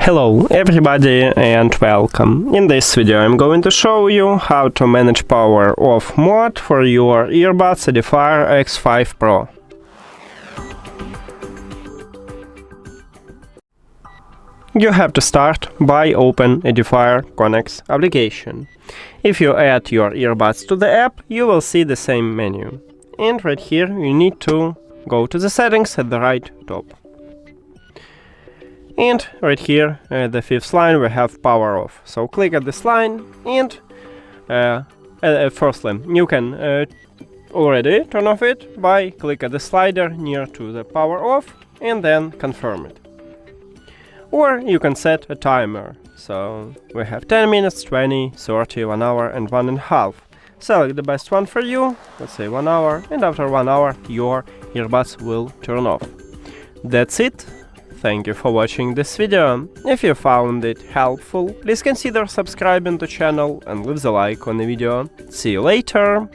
Hello everybody and welcome. In this video I'm going to show you how to manage power off mode for your earbuds EDIFIER X5 Pro. You have to start by open EDIFIER Connect application. If you add your earbuds to the app, you will see the same menu. And right here you need to go to the settings at the right top. And right here, the fifth line, we have power off. So click at this line and firstly, you can already turn off it by click at the slider near to the power off and then confirm it. Or you can set a timer. So we have 10 minutes, 20, 30, 1 hour and 1.5. Select the best one for you, let's say 1 hour, and after 1 hour your earbuds will turn off. That's it. Thank you for watching this video. If you found it helpful, please consider subscribing to the channel and leave the like on the video. See you later!